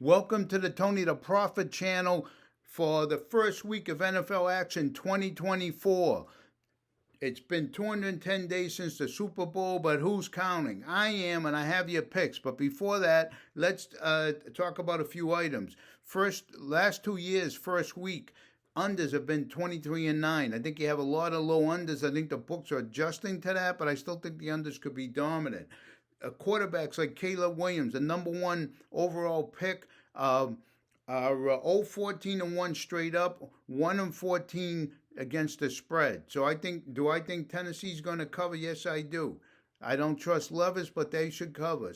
Welcome to the Tony the Prophet channel for the first week of NFL action 2024. It's been 210 days since the Super Bowl, but who's counting? I am, and I have your picks. But before that, let's talk about a few items. Last 2 years, first week, unders have been 23-9. I think you have a lot of low unders. I think the books are adjusting to that, but I still think the unders could be dominant. Quarterbacks like Caleb Williams, the number one overall pick, are 0-14-1 straight up, 1-14 against the spread. So do I think Tennessee's going to cover? Yes, I do. I don't trust Levis, but they should cover.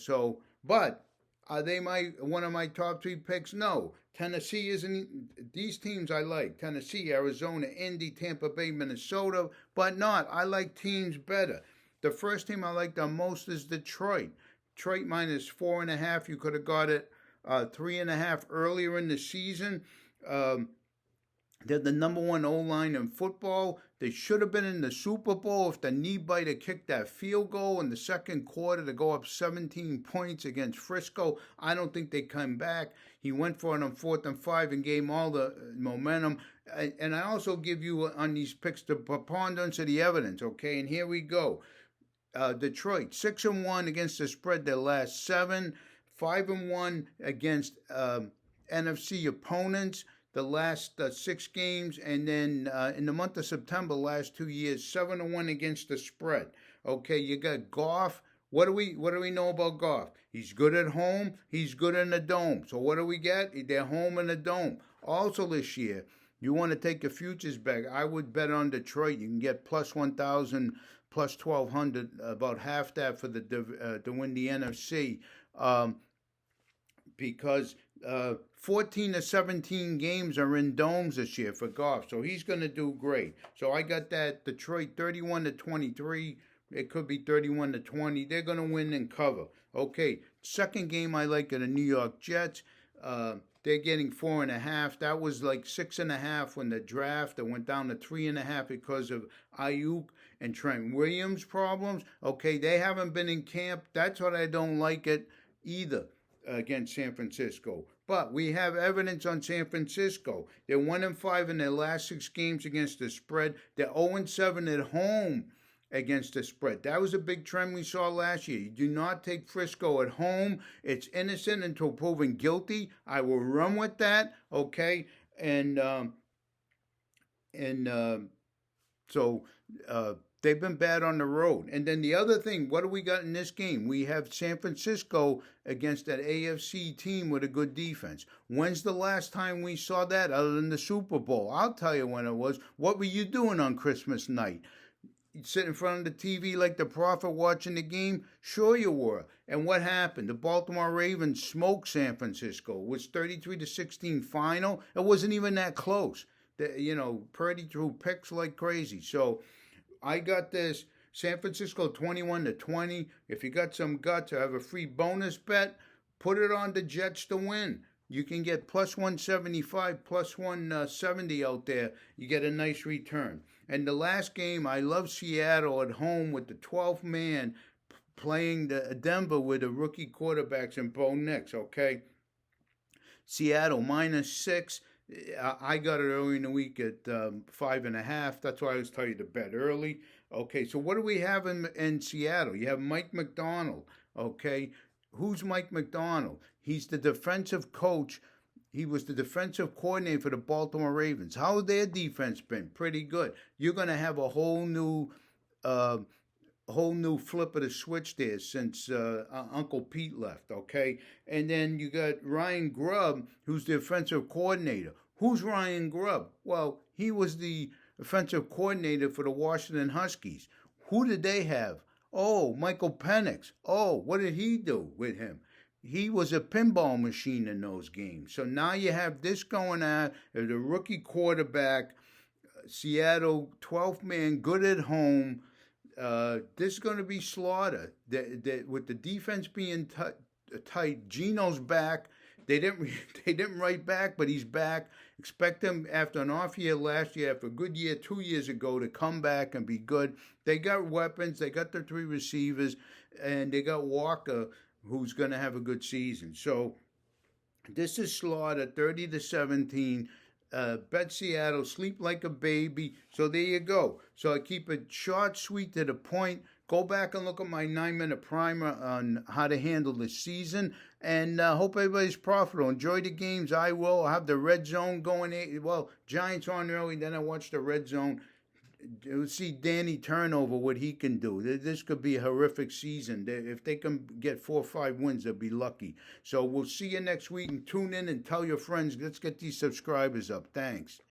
But are they one of my top three picks? No. Tennessee isn't. These teams I like: Tennessee, Arizona, Indy, Tampa Bay, Minnesota, but not. I like teams better. The first team I like the most is Detroit. Detroit minus 4.5. You could have got it 3.5 earlier in the season. They're the number one O-line in football. They should have been in the Super Bowl if the knee biter kicked that field goal in the second quarter to go up 17 points against Frisco. I don't think they come back. He went for it on 4th and 5 and gave all the momentum. And I also give you on these picks the preponderance of the evidence, okay? And here we go. Detroit 6-1 against the spread their last 7, 5-1 against NFC opponents the last 6 games, and then in the month of September last 2 years 7-1 against the spread. Okay, you got Goff. What do we know about Goff? He's good at home. He's good in the dome. So what do we get? They're home in the dome. Also this year, you want to take your futures back. I would bet on Detroit. You can get plus 1,000, plus 1,200, about half that for to win the NFC, because 14 to 17 games are in domes this year for Goff, so he's going to do great. So I got that Detroit 31-23. It could be 31-20. They're going to win and cover. Okay, second game I like are the New York Jets. They're getting 4.5. That was like 6.5 when the draft. It went down to 3.5 because of Ayuk and Trent Williams problems. Okay, they haven't been in camp. That's what I don't like it either against San Francisco. But we have evidence on San Francisco. They're 1-5 in their last 6 games against the spread. They're 0-7 at home against the spread. That was a big trend we saw last year. You do not take Frisco at home. It's innocent until proven guilty. I will run with that, okay? So they've been bad on the road. And then the other thing, what do we got in this game? We have San Francisco against that AFC team with a good defense. When's the last time we saw that other than the Super Bowl? I'll tell you when it was. What were you doing on Christmas night? Sit in front of the TV like the prophet watching the game? Sure you were. And what happened? The Baltimore Ravens smoked San Francisco. It was 33-16 final. It wasn't even that close. Purdy threw picks like crazy. So I got this San Francisco 21-20. If you got some guts, I have a free bonus bet. Put it on the Jets to win. You can get plus 175, plus 170 out there. You get a nice return. And the last game, I love Seattle at home with the 12th man playing the Denver with the rookie quarterbacks and Bo Nix, okay? Seattle minus 6. I got it early in the week at 5.5. That's why I was telling you to bet early. Okay, so what do we have in Seattle? You have Mike Macdonald, okay? Who's Mike Macdonald? He's the defensive coach. He was the defensive coordinator for the Baltimore Ravens. How has their defense been? Pretty good. You're going to have a whole new flip of the switch there since Uncle Pete left, okay? And then you got Ryan Grubb, who's the offensive coordinator. Who's Ryan Grubb? Well, he was the offensive coordinator for the Washington Huskies. Who did they have? Oh, Michael Penix. Oh, what did he do with him? He was a pinball machine in those games. So now you have this going on. The rookie quarterback, Seattle, 12th man, good at home. This is going to be slaughter. With the defense being tight, Geno's back. They didn't write back, but he's back. Expect him after an off year last year, after a good year 2 years ago, to come back and be good. They got weapons. They got their 3 receivers, and they got Walker, who's going to have a good season. So This is Slaughter, 30-17. Bet Seattle, sleep like a baby. So there you go. So I keep it short, sweet, to the point. Go back and look at my 9-minute primer on how to handle the season. And hope everybody's profitable. Enjoy the games. I will. I'll have the red zone going. Well, Giants on early. Then I watch the red zone. We'll see Danny Turnover, what he can do. This could be a horrific season. If they can get 4 or 5 wins, they'll be lucky. So we'll see you next week, and tune in and tell your friends. Let's get these subscribers up. Thanks.